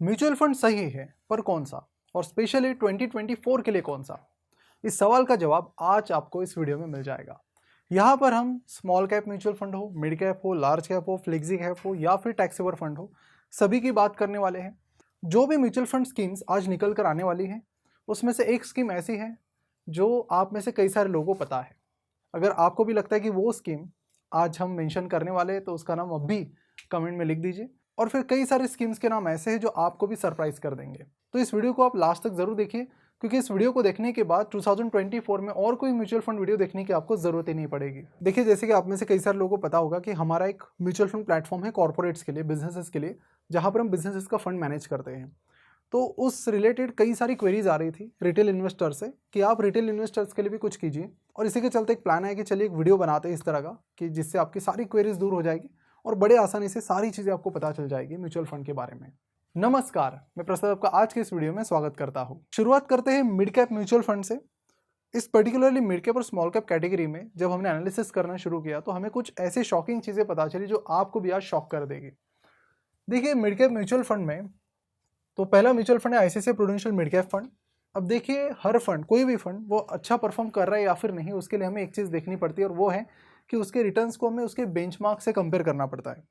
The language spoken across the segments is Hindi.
म्यूचुअल फंड सही है पर कौन सा, और स्पेशली 2024 के लिए कौन सा? इस सवाल का जवाब आज आपको इस वीडियो में मिल जाएगा। यहाँ पर हम स्मॉल कैप म्यूचुअल फंड हो, मिड कैप हो, लार्ज कैप हो, फ्लेक्सी कैप हो या फिर टैक्सेबल फंड हो, सभी की बात करने वाले हैं। जो भी म्यूचुअल फंड स्कीम्स आज निकल कर आने वाली हैं, उसमें से एक स्कीम ऐसी है जो आप में से कई सारे लोगों को पता है। अगर आपको भी लगता है कि वो स्कीम आज हम मेंशन करने वाले हैं तो उसका नाम अभी कमेंट में लिख दीजिए। और फिर कई सारे स्कीम्स के नाम ऐसे हैं जो आपको भी सरप्राइज कर देंगे। तो इस वीडियो को आप लास्ट तक जरूर देखिए, क्योंकि इस वीडियो को देखने के बाद 2024 में और कोई म्यूचुअल फंड वीडियो देखने की आपको जरूरत ही नहीं पड़ेगी। देखिए, जैसे कि आप में से कई सारे लोगों को पता होगा कि हमारा एक म्यूचुअल फंड प्लेटफॉर्म है कॉर्पोरेट्स के लिए, बिजनेसेस के लिए, जहां पर हम बिजनेसेस का फंड मैनेज करते हैं। तो उस रिलेटेड कई सारी क्वेरीज आ रही थी रिटेल इन्वेस्टर से कि आप रिटेल इन्वेस्टर्स के लिए भी कुछ कीजिए, और इसी के चलते एक प्लान है कि चलिए एक वीडियो बनाते हैं इस तरह का कि जिससे आपकी सारी क्वेरीज दूर हो जाएगी और बड़े आसानी से सारी चीज़ें आपको पता चल जाएगी म्यूचुअल फंड के बारे में। नमस्कार, मैं प्रसाद आपका आज के इस वीडियो में स्वागत करता हूँ। शुरुआत करते हैं मिड कैप म्यूचुअल फंड से। इस पर्टिकुलरली मिड कैप और स्मॉल कैप कैटेगरी में जब हमने एनालिसिस करना शुरू किया तो हमें कुछ ऐसे शॉकिंग चीज़ें पता चली जो आपको भी आज शॉक कर देगी। देखिए, मिड कैप म्यूचुअल फंड में तो पहला म्यूचुअल फंड है ICICI Prudential mid cap fund. अब देखिए, हर फंड, कोई भी फंड वो अच्छा परफॉर्म कर रहा है या फिर नहीं, उसके लिए हमें एक चीज़ देखनी पड़ती है, और वो है कि उसके रिटर्न्स को हमें उसके बेंचमार्क से कंपेयर करना पड़ता है।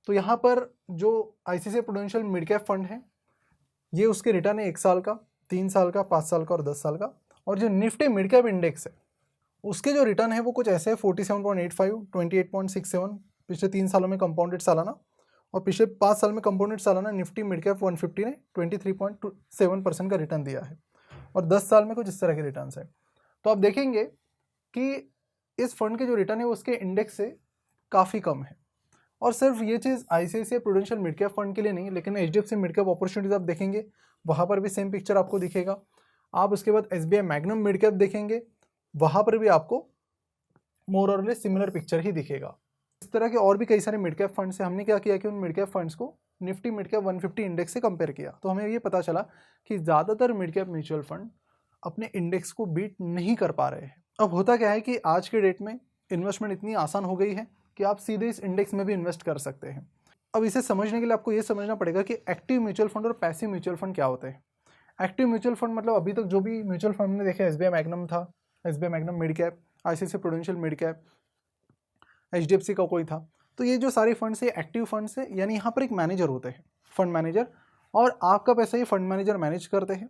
तो यहाँ पर जो ICICI Prudential mid cap fund है, ये उसके रिटर्न है 1 साल का, 3 साल का, 5 साल का और 10 साल का। और जो निफ्टी मिड कैप इंडेक्स है, उसके जो रिटर्न है वो कुछ ऐसे है 47.85, 28.67 पिछले 3 सालों में कंपाउंडेड सालाना, और पिछले 5 साल में कंपाउंडेड सालाना निफ्टी मिड कैप 150 ने 23.7% का रिटर्न दिया है, और 10 साल में कुछ इस तरह के रिटर्न है। तो आप देखेंगे कि इस फंड के जो रिटर्न है वो उसके इंडेक्स से काफ़ी कम है। और सिर्फ ये चीज़ ICICI Prudential mid cap fund के लिए नहीं, लेकिन एचडीएफसी मिड कैप अपॉर्चुनिटीज आप देखेंगे, वहाँ पर भी सेम पिक्चर आपको दिखेगा। आप उसके बाद एसबीआई मैग्नम मिड कैप देखेंगे, वहाँ पर भी आपको मोर और लेस सिमिलर पिक्चर ही दिखेगा। इस तरह के और भी कई सारे मिड कैप फंड्स हैं। हमने क्या किया कि उन मिड कैप फंड्स को निफ्टी मिड कैप 150 इंडेक्स से कंपेयर किया, तो हमें ये पता चला कि ज़्यादातर मिड कैप म्यूचुअल फंड अपने इंडेक्स को बीट नहीं कर पा रहे हैं। अब होता क्या है कि आज के डेट में इन्वेस्टमेंट इतनी आसान हो गई है कि आप सीधे इस इंडेक्स में भी इन्वेस्ट कर सकते हैं। अब इसे समझने के लिए आपको ये समझना पड़ेगा कि एक्टिव म्यूचुअल फंड और पैसिव म्यूचुअल फंड क्या होते हैं। एक्टिव म्यूचुअल फंड मतलब अभी तक जो भी म्यूचुअल फंड हमने देखे, एसबीआई मैग्नम था, SBI magnum mid cap, ICICI Prudential mid cap, HDFC का कोई था। तो ये जो सारे फंड्स है एक्टिव फंड्स है, यानी यहाँ पर एक मैनेजर होते हैं, फंड मैनेजर, और आपका पैसा ये फंड मैनेजर मैनेज करते हैं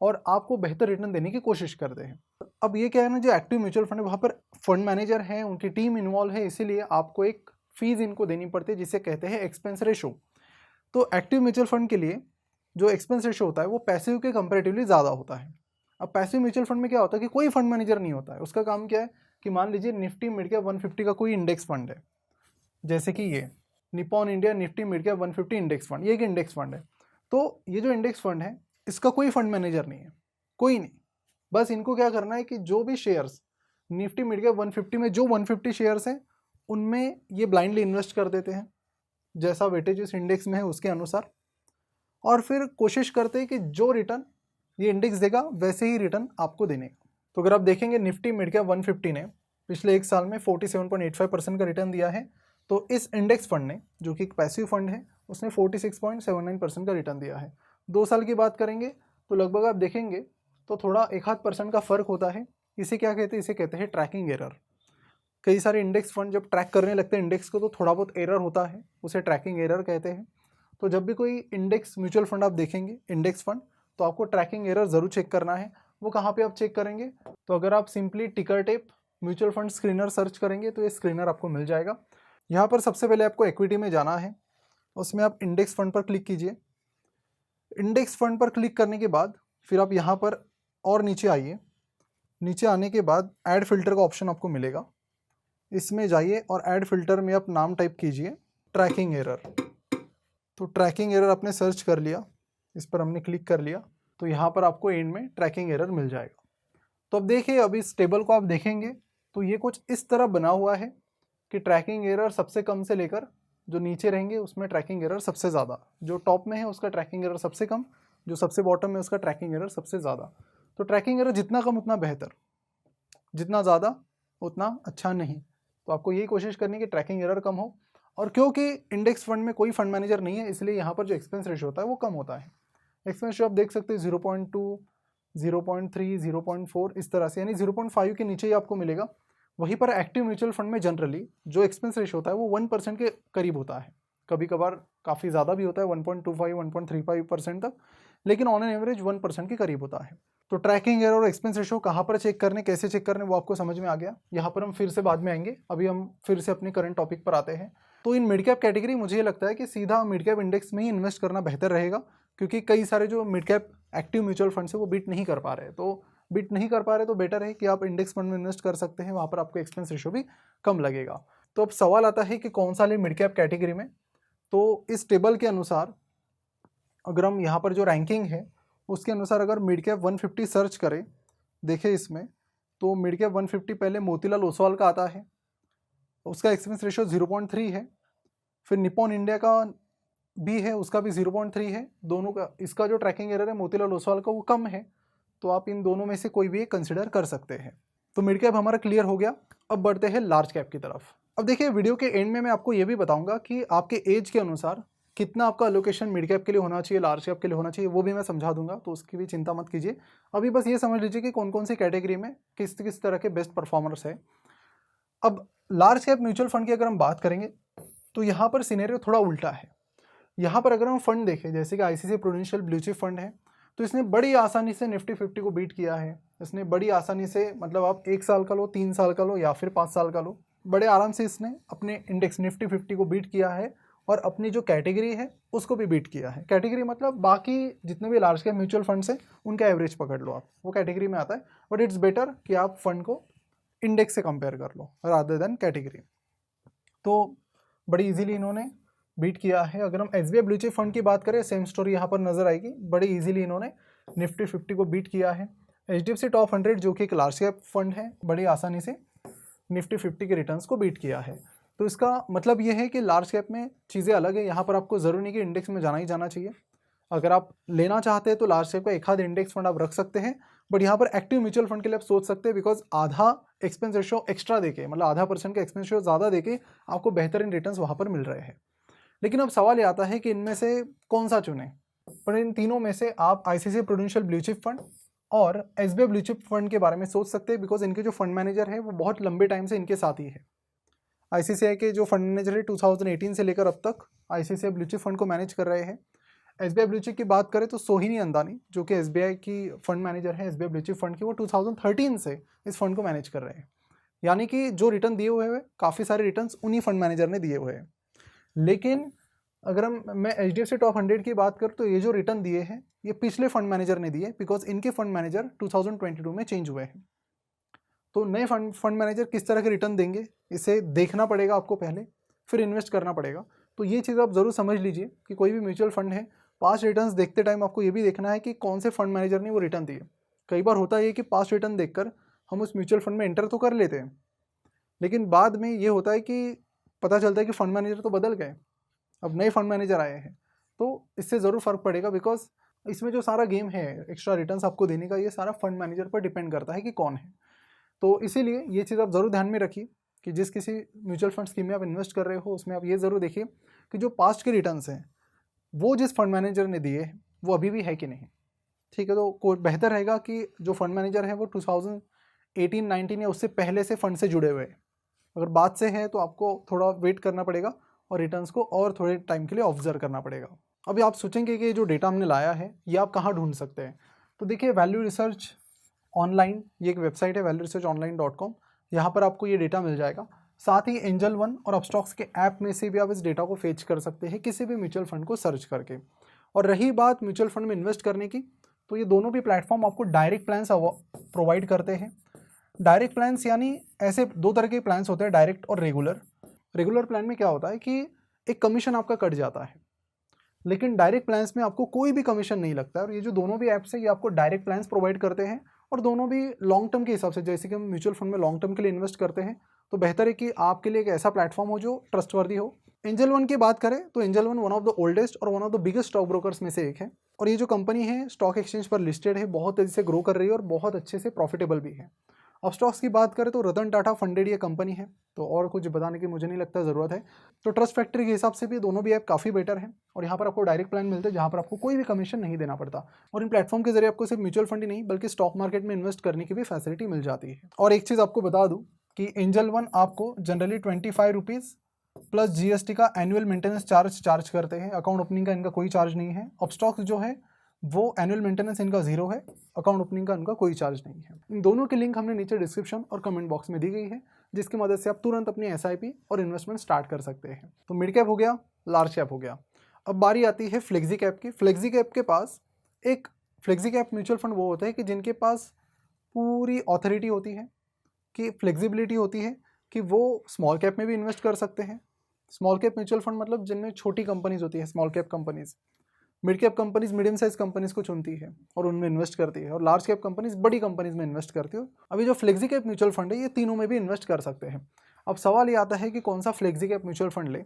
और आपको बेहतर रिटर्न देने की कोशिश करते हैं। अब ये क्या है ना, जो एक्टिव म्यूचुअल फंड है वहाँ पर फंड मैनेजर है, उनकी टीम इन्वॉल्व है, इसीलिए आपको एक फीस इनको देनी पड़ती है जिसे कहते हैं एक्सपेंस रेशो। तो एक्टिव म्यूचुअल फंड के लिए जो एक्सपेंस रेशो होता है वो पैसिव के कंपेरेटिवली ज़्यादा होता है। अब पैसिव म्यूचुअल फंड में क्या होता है कि कोई फंड मैनेजर नहीं होता है। उसका काम क्या है कि मान लीजिए निफ्टी मिड कैप 150 का कोई इंडेक्स फंड है, जैसे कि ये Nippon India Nifty mid cap 150 index fund, ये एक इंडेक्स फंड है। तो ये जो इंडेक्स फंड है इसका कोई फंड मैनेजर नहीं है, कोई नहीं। बस इनको क्या करना है कि जो भी शेयर्स निफ्टी मिड कैप 150 में, जो 150 शेयर्स हैं उनमें ये ब्लाइंडली इन्वेस्ट कर देते हैं जैसा वेटेज इस इंडेक्स में है उसके अनुसार, और फिर कोशिश करते हैं कि जो रिटर्न ये इंडेक्स देगा वैसे ही रिटर्न आपको देने का। तो अगर आप देखेंगे निफ्टी मिड कैप 150 ने पिछले 1 साल में 47.85% का रिटर्न दिया है, तो इस इंडेक्स फंड ने, जो कि एक पैसिव फंड है, उसने 46.79% का रिटर्न दिया है। 2 साल की बात करेंगे तो लगभग आप देखेंगे तो थोड़ा 1-8% का फर्क होता है। इसे क्या कहते हैं? इसे कहते हैं ट्रैकिंग एरर। कई सारे इंडेक्स फंड जब ट्रैक करने लगते हैं इंडेक्स को तो थोड़ा बहुत एरर होता है, उसे ट्रैकिंग एरर कहते हैं। तो जब भी कोई इंडेक्स म्यूचुअल फंड आप देखेंगे, इंडेक्स फंड, तो आपको ट्रैकिंग एरर ज़रूर चेक करना है। वो कहाँ पे आप चेक करेंगे? तो अगर आप सिंपली टिकर tape mutual fund screener search करेंगे तो ये स्क्रीनर आपको मिल जाएगा। यहाँ पर सबसे पहले आपको इक्विटी में जाना है, उसमें आप इंडेक्स फंड पर क्लिक कीजिए। इंडेक्स फंड पर क्लिक करने के बाद फिर आप यहाँ पर और नीचे आइए। नीचे आने के बाद ऐड फिल्टर का ऑप्शन आपको मिलेगा, इसमें जाइए और ऐड फिल्टर में आप नाम टाइप कीजिए ट्रैकिंग एरर। तो ट्रैकिंग एरर आपने सर्च कर लिया, इस पर हमने क्लिक कर लिया, तो यहाँ पर आपको एंड में ट्रैकिंग एरर मिल जाएगा। तो अब देखिए, अभी इस टेबल को आप देखेंगे तो ये कुछ इस तरह बना हुआ है कि ट्रैकिंग एरर सबसे कम से लेकर जो नीचे रहेंगे उसमें ट्रैकिंग एरर सबसे ज़्यादा, जो टॉप में है उसका ट्रैकिंग एरर सबसे कम, जो सबसे बॉटम में उसका ट्रैकिंग एरर सबसे ज़्यादा। तो ट्रैकिंग एरर जितना कम उतना बेहतर, जितना ज़्यादा उतना अच्छा नहीं। तो आपको यही कोशिश करनी है कि ट्रैकिंग एरर कम हो। और क्योंकि इंडेक्स फंड में कोई फंड मैनेजर नहीं है, इसलिए यहाँ पर जो एक्सपेंस रेशियो होता है वो कम होता है। एक्सपेंस रेशियो आप देख सकते हैं 0.2, 0.3, 0.4 इस तरह से, यानी 0.5 के नीचे ही आपको मिलेगा। वहीं पर एक्टिव म्यूचुअल फंड में जनरली जो एक्सपेंस रेशियो होता है वो 1% के करीब होता है, कभी कभार काफ़ी ज़्यादा भी होता है 1.25, 1.35% तक, लेकिन ऑन एन एवरेज 1% के करीब होता है। तो ट्रैकिंग एरर और एक्सपेंस रेशियो कहाँ पर चेक करने, कैसे चेक करने, वो आपको समझ में आ गया। यहाँ पर हम फिर से बाद में आएंगे, अभी हम फिर से अपने करंट टॉपिक पर आते हैं। तो इन मिड कैप कैटेगरी मुझे ये लगता है कि सीधा मिड कैप इंडेक्स में ही इन्वेस्ट करना बेहतर रहेगा, क्योंकि कई सारे जो mid cap active mutual funds है वो बीट नहीं कर पा रहे, तो बीट नहीं कर पा रहे तो बेटर है कि आप इंडेक्स फंड में इन्वेस्ट कर सकते हैं, वहाँ पर आपको एक्सपेंस रेशियो भी कम लगेगा। तो अब सवाल आता है कि कौन सा ले मिड कैप कैटेगरी में। तो इस टेबल के अनुसार अगर हम यहाँ पर जो रैंकिंग है उसके अनुसार अगर मिड कैप 150 सर्च करें, देखें इसमें, तो मिड कैप 150 पहले मोतीलाल ओसवाल का आता है, उसका एक्सपेंस रेशियो 0.3 है। फिर निप्पॉन इंडिया का भी है, उसका भी 0.3 है। दोनों का, इसका जो ट्रैकिंग एरर है मोतीलाल ओसवाल का वो कम है, तो आप इन दोनों में से कोई भी एक कंसिडर कर सकते हैं। तो मिड कैप हमारा क्लियर हो गया। अब बढ़ते हैं लार्ज कैप की तरफ। अब देखिए वीडियो के एंड में मैं आपको ये भी बताऊंगा कि आपके एज के अनुसार कितना आपका अलोकेशन मिड कैप के लिए होना चाहिए, लार्ज कैप के लिए होना चाहिए, वो भी मैं समझा दूंगा, तो उसकी भी चिंता मत कीजिए। अभी बस ये समझ लीजिए कि कौन कौन सी कैटेगरी में किस किस तरह के बेस्ट परफॉर्मर्स है। अब लार्ज कैप म्यूचुअल फंड की अगर हम बात करेंगे तो यहाँ पर सिनेरियो थोड़ा उल्टा है। यहाँ पर अगर हम फंड देखें, जैसे कि ICC prudential blue chip fund है, तो इसने बड़ी आसानी से निफ्टी 50 को बीट किया है। इसने बड़ी आसानी से, मतलब आप 1 साल का लो, 3 साल का लो या फिर 5 साल का लो, बड़े आराम से इसने अपने इंडेक्स निफ्टी 50 को बीट किया है और अपनी जो कैटेगरी है उसको भी बीट किया है। कैटेगरी मतलब बाकी जितने भी लार्ज कैप म्यूचुअल फंड्स हैं उनका एवरेज पकड़ लो आप, वो कैटेगरी में आता है। बट इट्स बेटर कि आप फंड को इंडेक्स से कंपेयर कर लो रादर देन कैटेगरी। तो बड़ी इजीली इन्होंने बीट किया है। अगर हम एसबीआई ब्लू चिप फंड की बात करें, सेम स्टोरी यहाँ पर नजर आएगी। बड़ी इजीली इन्होंने निफ्टी 50 को बीट किया है। एचडीएफसी टॉप 100 जो कि एक लार्ज कैप फंड है, बड़ी आसानी से निफ्टी 50 के रिटर्न्स को बीट किया है। तो इसका मतलब ये है कि लार्ज कैप में चीज़ें अलग है। यहाँ पर आपको ज़रूरी नहीं कि इंडेक्स में जाना ही जाना चाहिए। अगर आप लेना चाहते हैं तो लार्ज कैप का एक आध इंडेक्स फंड आप रख सकते हैं, बट यहाँ पर एक्टिव म्यूचुअल फंड के लिए आप सोच सकते हैं, बिकॉज आधा एक्सपेंस रेशियो एक्स्ट्रा देके, मतलब आधा % का एक्सपेंस रेशियो ज़्यादा देके आपको बेहतरीन रिटर्न्स वहाँ पर मिल रहे हैं। लेकिन अब सवाल ये आता है कि इनमें से कौन सा चुने। पर इन तीनों में से आप ICC prudential blue chip fund और एसबीआई ब्लू चिप फंड के बारे में सोच सकते हैं, बिकॉज इनके जो फंड मैनेजर है वो बहुत लंबे टाइम से इनके साथ ही है। आईसीसीआई के जो फंड मैनेजर है 2018 से लेकर अब तक आईसीसीआई ब्लू चिप फंड को मैनेज कर रहे हैं। एसबीआई ब्लू चिप की बात करें तो सोहिनी अंदानी जो कि एसबीआई की फंड मैनेजर है, एसबीआई ब्लू चिप फंड की, वो 2013 से इस फंड को मैनेज कर रहे हैं। यानी कि जो रिटर्न दिए हुए हैं काफ़ी सारे रिटर्न्स उन्हीं फंड मैनेजर ने दिए हुए हैं। लेकिन अगर मैं एचडीएफसी टॉप 100 की बात करूँ तो ये जो रिटर्न दिए हैं ये पिछले फंड मैनेजर ने दिए, बिकॉज इनके फंड मैनेजर 2022 में चेंज हुए हैं। तो नए फंड मैनेजर किस तरह के रिटर्न देंगे इसे देखना पड़ेगा आपको पहले, फिर इन्वेस्ट करना पड़ेगा। तो ये चीज़ आप ज़रूर समझ लीजिए कि कोई भी म्यूचुअल फंड है, पास्ट रिटर्न्स देखते टाइम आपको ये भी देखना है कि कौन से फंड मैनेजर ने वो रिटर्न दिए। कई बार होता है कि पास्ट रिटर्न देखकर हम उस म्यूचुअल फंड में एंटर तो कर लेते हैं, लेकिन बाद में ये होता है कि पता चलता है कि फंड मैनेजर तो बदल गए, अब नए फंड मैनेजर आए हैं। तो इससे ज़रूर फ़र्क पड़ेगा, बिकॉज इसमें जो सारा गेम है एक्स्ट्रा रिटर्न्स आपको देने का, ये सारा फंड मैनेजर पर डिपेंड करता है कि कौन है। तो इसीलिए ये चीज़ आप ज़रूर ध्यान में रखिए कि जिस किसी म्यूचुअल फंड स्कीम में आप इन्वेस्ट कर रहे हो उसमें आप ये ज़रूर देखिए कि जो पास्ट के रिटर्न्स हैं वो जिस फंड मैनेजर ने दिए हैं वो अभी भी है कि नहीं। ठीक है, तो कोई बेहतर रहेगा कि जो फंड मैनेजर है वो 2018-19 या उससे पहले से फंड से जुड़े हुए हैं। अगर बाद से है तो आपको थोड़ा वेट करना पड़ेगा और रिटर्न्स को और थोड़े टाइम के लिए ऑब्जर्व करना पड़ेगा। अभी आप सोचेंगे कि जो डेटा हमने लाया है ये आप कहाँ ढूंढ सकते हैं। तो देखिए वैल्यू रिसर्च ऑनलाइन, ये एक वेबसाइट है valueresearchonline.com, यहाँ पर आपको ये डेटा मिल जाएगा। साथ ही एंजल वन और अपस्टॉक्स के ऐप में से भी आप इस डेटा को फेच कर सकते हैं किसी भी म्यूचुअल फंड को सर्च करके। और रही बात म्यूचुअल फंड में इन्वेस्ट करने की, तो ये दोनों भी प्लेटफॉर्म आपको डायरेक्ट प्लान्स प्रोवाइड करते हैं। डायरेक्ट प्लान्स यानी ऐसे दो तरह के प्लान्स होते हैं, डायरेक्ट और रेगुलर। रेगुलर प्लान में क्या होता है कि एक कमीशन आपका कट जाता है, लेकिन डायरेक्ट प्लान्स में आपको कोई भी कमीशन नहीं लगता है। और ये जो दोनों भी ऐप्स है ये आपको डायरेक्ट प्लान्स प्रोवाइड करते हैं और दोनों भी लॉन्ग टर्म के हिसाब से, जैसे कि हम म्यूचुअल फंड में लॉन्ग टर्म के लिए इन्वेस्ट करते हैं, तो बेहतर है कि आपके लिए एक ऐसा प्लेटफॉर्म हो जो ट्रस्टवर्दी हो। एंजल वन की बात करें तो Angel one of the oldest और one of the biggest stock brokers में से एक है। और ये जो कंपनी है स्टॉक एक्सचेंज पर लिस्टेड है, बहुत तेजी से ग्रो कर रही है और बहुत अच्छे से प्रॉफिटेबल भी है। अब स्टॉक्स की बात करें तो रतन टाटा फंडेड ये कंपनी है, तो और कुछ बताने की मुझे नहीं लगता ज़रूरत है। तो ट्रस्ट फैक्ट्री के हिसाब से भी दोनों भी ऐप काफ़ी बेटर हैं और यहाँ पर आपको डायरेक्ट प्लान मिलते हैं जहाँ पर आपको कोई भी कमीशन नहीं देना पड़ता और इन प्लेटफॉर्म के जरिए आपको सिर्फ म्यूचुअल फंड ही नहीं बल्कि स्टॉक मार्केट में इन्वेस्ट करने की भी फैसिलिटी मिल जाती है। और एक चीज़ आपको बता दूँ कि एंजल वन आपको जनरली 25 रुपीज़ प्लस जीएसटी का एनुअल मेंटेनेंस चार्ज करते हैं। अकाउंट ओपनिंग का इनका कोई चार्ज नहीं है। अब स्टॉक्स जो है वो एनुअल मेंटेनेंस इनका 0 है, अकाउंट ओपनिंग का इनका कोई चार्ज नहीं है। इन दोनों की लिंक हमने नीचे डिस्क्रिप्शन और कमेंट बॉक्स में दी गई है, जिसकी मदद से आप तुरंत अपनी एसआईपी और इन्वेस्टमेंट स्टार्ट कर सकते हैं। तो मिड कैप हो गया, लार्ज कैप हो गया। अब बारी आती है फ्लेक्सी कैप की। फ्लेक्सी कैप के पास एक फ्लेक्सी कैप म्यूचुअल फंड वो होता है कि जिनके पास पूरी ऑथोरिटी होती है, कि फ्लेक्सिबिलिटी होती है कि वो स्मॉल कैप में भी इन्वेस्ट कर सकते हैं। स्मॉल कैप म्यूचुअल फंड मतलब जिनमें छोटी कंपनीज होती है, small cap companies. Mid cap companies medium size companies को चुनती है और उनमें इन्वेस्ट करती है, और लार्ज कैप कंपनीज बड़ी कंपनीज में इन्वेस्ट करती है। अभी जो फ्लेक्सी कैप म्यूचुअल फंड है ये तीनों में भी इन्वेस्ट कर सकते हैं। अब सवाल ये आता है कि कौन सा फ्लेक्सी कैप म्यूचुअल फंड ले,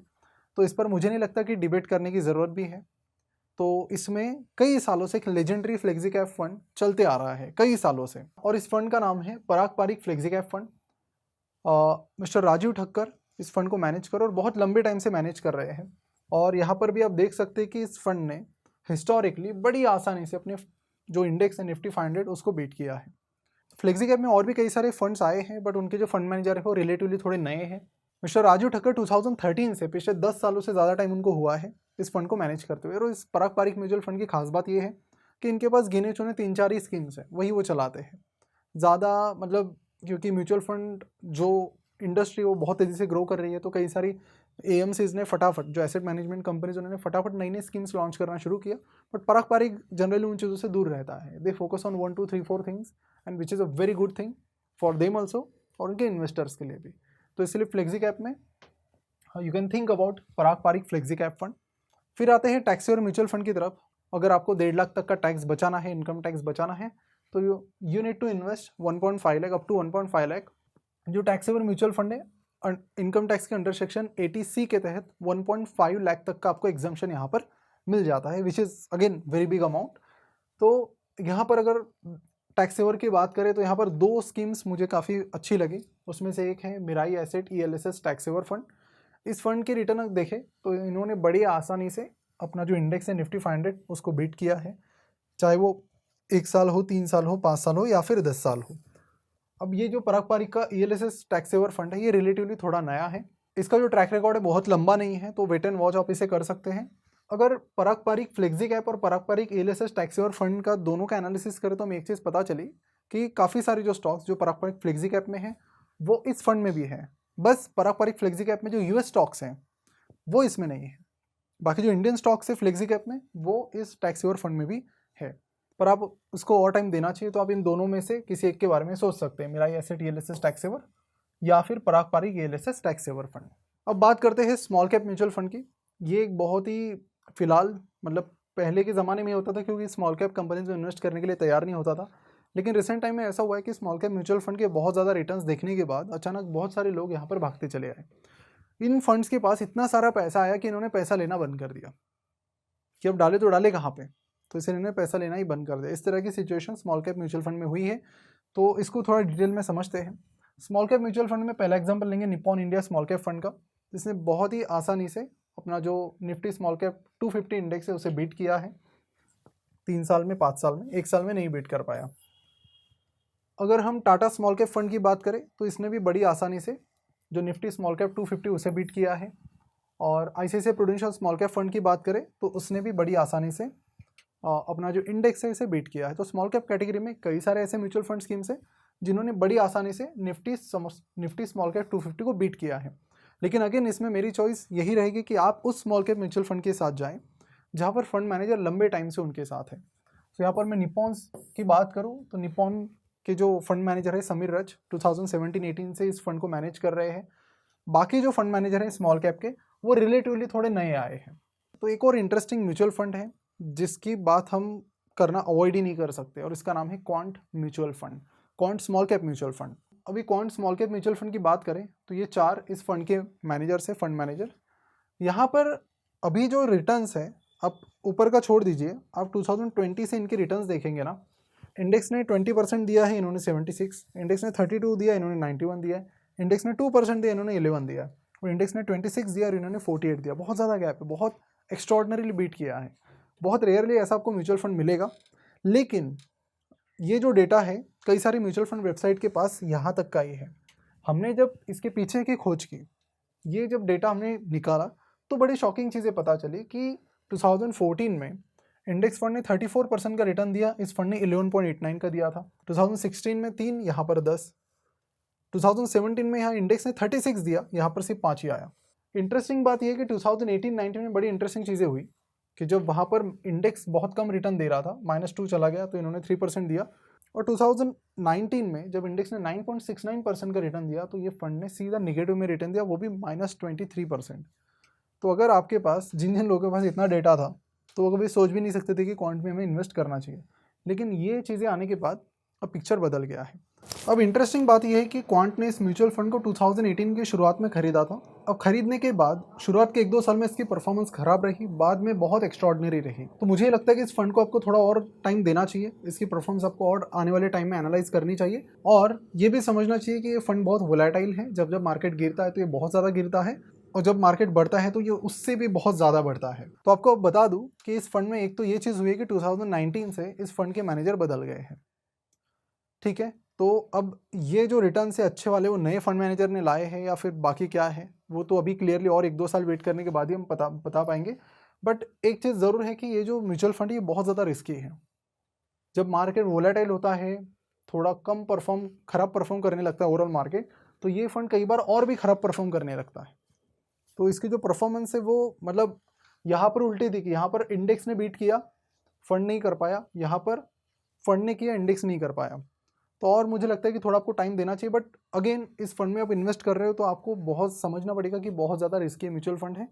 तो इस पर मुझे नहीं लगता कि डिबेट करने की ज़रूरत भी है। तो इसमें कई सालों से एक लेजेंडरी फ्लेक्सी कैप फंड चलते आ रहा है, कई सालों से, और इस फंड का नाम है Parag Parikh flexi cap fund. Mister Rajeev Thakkar इस फंड को मैनेज कर और बहुत लंबे टाइम से मैनेज कर रहे हैं। और यहाँ पर भी आप देख सकते हैं कि इस फंड ने हिस्टोरिकली बड़ी आसानी से अपने जो इंडेक्स है निफ्टी 500 उसको बीट किया है। फ्लेक्सी कैप में और भी कई सारे फंड्स आए हैं, बट उनके जो फंड मैनेजर है वो रिलेटिवली थोड़े नए हैं। मिस्टर राजीव ठक्कर 2013 से, पिछले 10 सालों से ज़्यादा टाइम उनको हुआ है इस फंड को मैनेज करते हुए। और इस पराग पारिक म्यूचुअल फंड की खास बात यह है कि इनके पास गिने चुने 3-4 ही स्कीम्स हैं, वही वो चलाते हैं। ज़्यादा मतलब क्योंकि म्यूचुअल फंड जो इंडस्ट्री वो बहुत तेज़ी से ग्रो कर रही है, तो कई सारी एएमसीज ने फटाफट, जो एसेट मैनेजमेंट कंपनीज, उन्होंने फटाफट नई नई स्कीम्स लॉन्च करना शुरू किया। बट पराग पारिक जनरली उन चीज़ों से दूर रहता है। They focus on 1 2 3 4 things and which is a very good thing for them also, और उनके इन्वेस्टर्स के लिए भी। तो इसलिए फ्लेक्सी कैप में you can think about Parag Parikh flexi cap fund. फिर आते हैं टैक्सेवर म्यूचुअल फंड की तरफ। अगर आपको 1.5 लाख तक का टैक्स बचाना है, इनकम टैक्स बचाना है, तो you need to invest 1.5 lakh up to 1.5 lakh. जो टैक्सेवर म्यूचुअल फंड है, इनकम टैक्स के अंडर सेक्शन 80C के तहत 1.5 लाख तक का आपको एग्जम्पशन यहाँ पर मिल जाता है, which is again very big amount. तो यहाँ पर अगर टैक्सेवर की बात करें तो यहाँ पर 2 स्कीम्स मुझे काफ़ी अच्छी लगी। उसमें से एक है मिराई एसेट ELSS टैक्सेवर फंड। इस फंड के रिटर्न देखें तो इन्होंने बड़ी आसानी से अपना जो इंडेक्स है निफ्टी 500 उसको बीट किया है, चाहे वो 1 साल हो, 3 साल हो, 5 साल हो या फिर 10 साल हो। अब ये जो पराग पारिक का ELSS टैक्सेवर फंड है ये रिलेटिवली थोड़ा नया है, इसका जो ट्रैक रिकॉर्ड है बहुत लंबा नहीं है, तो वेट एंड वॉच आप इसे कर सकते हैं। अगर पराग पारिक फ्लेक्सी कैप और पराग पारिक ELSS टैक्सेवर फंड का दोनों का एनालिसिस करें तो हमें एक चीज़ पता चली कि काफ़ी सारी जो स्टॉक्स जो पराग पारिक फ्लेक्सी कैप में है वो इस फंड में भी है। बस पराग पारिक फ्लेक्सी कैप में जो US स्टॉक्स हैं वो इसमें नहीं है, बाकी जो इंडियन स्टॉक्स है फ्लेक्सी कैप में वो इस टैक्सेवर फंड में भी है। पर आप उसको और टाइम देना चाहिए, तो आप इन दोनों में से किसी एक के बारे में सोच सकते हैं, मिराई एसेट ELSS टैक्सेवर या फिर पराग पारिक ELSS टैक्सेवर फंड। अब बात करते हैं स्मॉल कैप म्यूचुअल फंड की। ये एक बहुत ही फिलहाल मतलब पहले के ज़माने में होता था, क्योंकि स्मॉल कैप कंपनीज में इन्वेस्ट करने के लिए तैयार नहीं होता था। लेकिन रिसेंट टाइम में ऐसा हुआ है कि स्मॉल कैप म्यूचुअल फंड के बहुत ज़्यादा रिटर्न्स देखने के बाद अचानक बहुत सारे लोग यहाँ पर भागते चले आए। इन फंड्स के पास इतना सारा पैसा आया कि इन्होंने पैसा लेना बंद कर दिया कि अब डाले तो डाले कहाँ पे, तो इसलिए इन्होंने पैसा लेना ही बंद कर दिया। इस तरह की situation small cap mutual fund में हुई है, तो इसको थोड़ा डिटेल में समझते हैं। स्मॉल कैप म्यूचुअल फंड में पहला एग्जांपल लेंगे Nippon India small cap fund का, जिसने बहुत ही आसानी से अपना जो निफ्टी स्मॉल कैप 250 इंडेक्स है उसे बीट किया है 3 साल में, 5 साल में। 1 साल में नहीं बीट कर पाया। अगर हम टाटा स्मॉल कैप फंड की बात करें तो इसने भी बड़ी आसानी से जो निफ्टी स्मॉल कैप 250 उसे बीट किया है। और ICICI prudential small cap fund की बात करें तो उसने भी बड़ी आसानी से अपना जो इंडेक्स है इसे बीट किया है। तो स्मॉल कैप कैटेगरी में कई सारे ऐसे म्यूचुअल फंड स्कीम्स हैं जिन्होंने बड़ी आसानी से निफ्टी स्मॉल कैप 250 को बीट किया है। लेकिन अगेन इसमें मेरी चॉइस यही रहेगी कि आप उस स्मॉल कैप म्यूचुअल फंड के साथ जाएं जहां पर फंड मैनेजर लंबे टाइम से उनके साथ है। तो यहाँ पर मैं निप्पॉन की बात करूँ तो निप्पॉन के जो फंड मैनेजर है समीर रज 2017-18 से इस फंड को मैनेज कर रहे हैं। बाकी जो फंड मैनेजर हैं स्मॉल कैप के वो रिलेटिवली थोड़े नए आए हैं। तो एक और इंटरेस्टिंग म्यूचुअल फंड है जिसकी बात हम करना अवॉइड ही नहीं कर सकते, और इसका नाम है quant mutual fund, quant small cap mutual fund. अभी quant small cap mutual fund की बात करें तो ये 4 इस फंड के मैनेजर्स है, फंड मैनेजर। यहाँ पर अभी जो रिटर्न्स है, आप ऊपर का छोड़ दीजिए, आप 2020 से इनके रिटर्न्स देखेंगे ना, इंडेक्स ने 20% दिया है, इन्होंने 76, इंडेक्स ने 32 दिया, इन्होंने 91 दिया है, इंडेक्स ने 2% दिया, इन्होंने 11 दिया, और इंडेक्स ने 26 दिया और इन्होंने 48 दिया। बहुत ज़्यादा गैप है, बहुत एक्स्ट्रॉर्डनरीली बीट किया है। बहुत रेयरली ऐसा आपको म्यूचुअल फंड मिलेगा, लेकिन ये जो डेटा है कई सारी म्यूचुअल फंड वेबसाइट के पास यहाँ तक का ही है। हमने जब इसके पीछे की खोज की, ये जब डेटा हमने निकाला तो बड़ी शॉकिंग चीज़ें पता चली कि 2014 में इंडेक्स फंड ने 34% का रिटर्न दिया, इस फंड ने 11.89 का दिया था। 2016 में 3, यहाँ पर 10। 2017 में यहाँ इंडेक्स ने 36 दिया, यहाँ पर सिर्फ 5 ही आया। इंटरेस्टिंग बात यह है कि 2018-19 में बड़ी इंटरेस्टिंग चीज़ें हुई कि जब वहाँ पर इंडेक्स बहुत कम रिटर्न दे रहा था, -2 चला गया, तो इन्होंने 3% दिया, और 2019 में जब इंडेक्स ने 9.69% का रिटर्न दिया तो ये फंड ने सीधा निगेटिव में रिटर्न दिया, वो भी -23%। तो अगर आपके पास, जिन जिन लोगों के पास इतना डेटा था, तो वो कभी सोच भी नहीं सकते थे कि क्वांट में हमें इन्वेस्ट करना चाहिए। लेकिन ये चीज़ें आने के बाद अब पिक्चर बदल गया है। अब इंटरेस्टिंग बात यह है कि क्वांट ने इस म्यूचुअल फंड को 2018 की शुरुआत में खरीदा था। अब खरीदने के बाद शुरुआत के 1-2 साल में इसकी परफॉर्मेंस खराब रही, बाद में बहुत एक्स्ट्रॉर्डिनरी रही। तो मुझे लगता है कि इस फंड को आपको थोड़ा और टाइम देना चाहिए, इसकी परफॉर्मेंस आपको और आने वाले टाइम में एनालाइज करनी चाहिए, और ये भी समझना चाहिए कि ये फंड बहुत वोलेटाइल है। जब जब मार्केट गिरता है तो ये बहुत ज़्यादा गिरता है, और जब मार्केट बढ़ता है तो ये उससे भी बहुत ज़्यादा बढ़ता है। तो आपको बता दूं कि इस फंड में एक तो ये चीज़ हुई है कि 2019 से इस फंड के मैनेजर बदल गए हैं, ठीक है। तो अब ये जो रिटर्न से अच्छे वाले वो नए फंड मैनेजर ने लाए हैं या फिर बाकी क्या है, वो तो अभी क्लियरली और 1-2 साल वेट करने के बाद ही हम बता पाएंगे। बट एक चीज़ ज़रूर है कि ये जो म्यूचुअल फंड है ये बहुत ज़्यादा रिस्की है। जब मार्केट वोलेटाइल होता है, थोड़ा खराब परफॉर्म करने लगता है ओवरऑल मार्केट, तो ये फंड कई बार और भी खराब परफॉर्म करने लगता है। तो इसकी जो परफॉर्मेंस है वो मतलब यहाँ पर उल्टी थी कि यहाँ पर इंडेक्स ने बीट किया, फंड नहीं कर पाया, यहाँ पर फंड ने किया, इंडेक्स नहीं कर पाया। तो और मुझे लगता है कि थोड़ा आपको टाइम देना चाहिए। बट अगेन, इस फंड में आप इन्वेस्ट कर रहे हो तो आपको बहुत समझना पड़ेगा कि बहुत ज़्यादा रिस्की म्यूचुअल फंड है,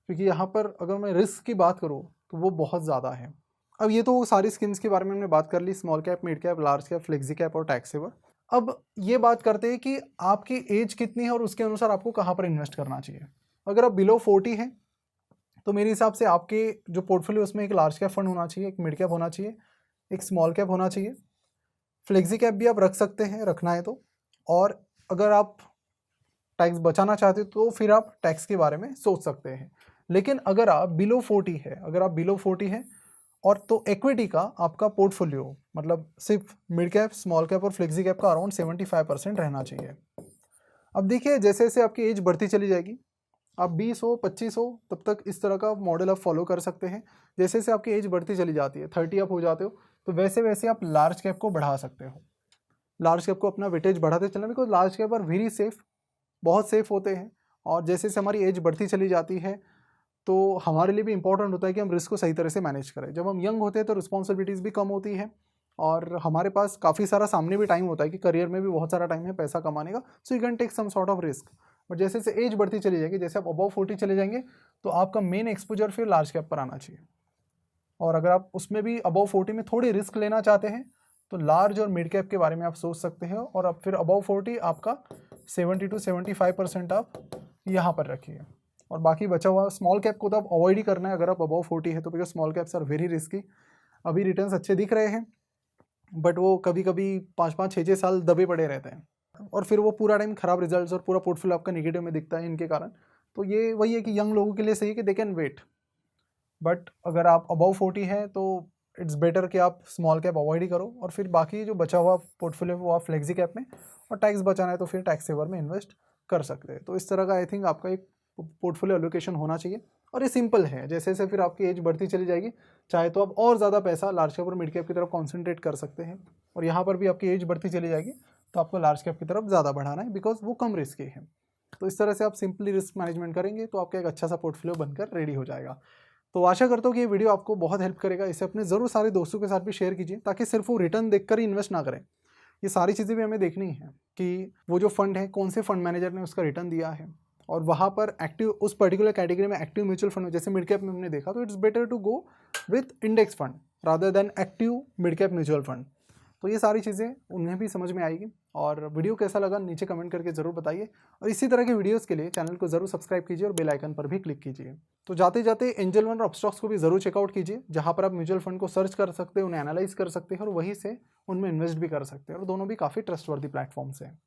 क्योंकि यहाँ पर अगर मैं रिस्क की बात करूँ तो वो बहुत ज़्यादा है। अब ये तो सारी स्कीम्स के बारे में हमने बात कर ली, small cap, mid cap, large cap, flexi cap और टैक्स सेवर। अब ये बात करते हैं कि आपकी एज कितनी है और उसके अनुसार आपको कहाँ पर इन्वेस्ट करना चाहिए। अगर आप बिलो 40 हैं तो मेरे हिसाब से आपके जो पोर्टफोलियो उसमें एक लार्ज कैप फंड होना चाहिए, एक मिड कैप होना चाहिए, एक स्मॉल कैप होना चाहिए, फ्लेक्सी कैप भी आप रख सकते हैं, रखना है तो। और अगर आप टैक्स बचाना चाहते हो तो फिर आप टैक्स के बारे में सोच सकते हैं। लेकिन अगर आप बिलो 40 है और तो इक्विटी का आपका पोर्टफोलियो मतलब सिर्फ मिड कैप, स्मॉल कैप और फ्लेक्सी कैप का अराउंड 75% रहना चाहिए। अब देखिए, जैसे जैसे आपकी एज बढ़ती चली जाएगी, आप 20 हो, 25 हो, तब तक इस तरह का मॉडल आप फॉलो कर सकते हैं। जैसे जैसे आपकी एज बढ़ती चली जाती है, 30 आप हो जाते हो, तो वैसे वैसे आप लार्ज कैप को बढ़ा सकते हो। लार्ज कैप को अपना वेटेज बढ़ाते चलना, because large cap are very safe, बहुत सेफ होते हैं। और जैसे जैसे हमारी एज बढ़ती चली जाती है तो हमारे लिए भी इंपॉर्टेंट होता है कि हम रिस्क को सही तरह से मैनेज करें। जब हम यंग होते हैं तो रिस्पॉन्सिबिलिटीज़ भी कम होती है और हमारे पास काफ़ी सारा सामने भी टाइम होता है कि करियर में भी बहुत सारा टाइम है पैसा कमाने का, so you can take some sort of risk. But जैसे जैसे एज बढ़ती चली जाएगी, जैसे आप अबव 40 चले जाएंगे, तो आपका मेन एक्सपोजर फिर लार्ज कैप पर आना चाहिए। और अगर आप उसमें भी अबव 40 में थोड़ी रिस्क लेना चाहते हैं तो लार्ज और मिड कैप के बारे में आप सोच सकते हैं। और अब फिर अबव 40 आपका 70 to 75% आप यहाँ पर रखिए, और बाकी बचा हुआ स्मॉल कैप को तो आप अवॉइड ही करना है अगर आप अबव 40 है तो, because small caps are very risky. अभी रिटर्न्स अच्छे दिख रहे हैं बट वो कभी कभी 5-5, 6-6 साल दबे पड़े रहते हैं और फिर वो पूरा टाइम खराब रिजल्ट्स और पूरा पोर्टफोलियो आपका नेगेटिव में दिखता है इनके कारण। तो ये वही है कि यंग लोगों के लिए सही है कि दे कैन वेट, बट अगर आप अबव 40 है तो इट्स बेटर कि आप स्मॉल कैप अवॉइड ही करो और फिर बाकी जो बचा हुआ पोर्टफोलियो वो आप फ्लेक्सी कैप में, और टैक्स बचाना है तो फिर टैक्स सेवर में इन्वेस्ट कर सकते हैं। तो इस तरह का आई थिंक आपका एक पोर्टफोलियो एलोकेशन होना चाहिए, और ये सिंपल है। जैसे जैसे फिर आपकी एज बढ़ती चली जाएगी, चाहे तो आप और ज़्यादा पैसा लार्ज कैप और मिड कैप की तरफ कॉन्सेंट्रेट कर सकते हैं, और यहाँ पर भी आपकी एज बढ़ती चली जाएगी तो आपको लार्ज कैप की तरफ ज़्यादा बढ़ाना है, बिकॉज वो कम रिस्की है। तो इस तरह से आप सिंपली रिस्क मैनेजमेंट करेंगे तो आपका एक अच्छा सा पोर्टफोलियो बनकर रेडी हो जाएगा। तो आशा करता हूँ कि ये वीडियो आपको बहुत हेल्प करेगा। इसे अपने ज़रूर सारे दोस्तों के साथ भी शेयर कीजिए, ताकि सिर्फ वो रिटर्न देखकर ही इन्वेस्ट ना करें। ये सारी चीज़ें भी हमें देखनी है कि वो जो फंड है कौन से फंड मैनेजर ने उसका रिटर्न दिया है, और वहाँ पर एक्टिव उस पर्टिकुलर कैटेगरी में एक्टिव म्यूचुअल फंड जैसे मिड कैप में हमने देखा, तो it's better to go with index fund rather than active mid cap mutual fund. तो ये सारी चीज़ें उन्हें भी समझ में आएगी। और वीडियो कैसा लगा नीचे कमेंट करके ज़रूर बताइए। और इसी तरह के वीडियोस के लिए चैनल को ज़रूर सब्सक्राइब कीजिए और बेल आइकन पर भी क्लिक कीजिए। तो जाते जाते एंजल वन और अपस्टॉक्स को भी ज़रूर चेकआउट कीजिए, जहाँ पर आप म्यूचुअल फंड को सर्च कर सकते हैं, उन्हें एनालाइज कर सकते हैं और वहीं से उनमें इन्वेस्ट भी कर सकते हैं, और दोनों भी काफ़ी ट्रस्टवर्दी प्लेटफॉर्म्स हैं।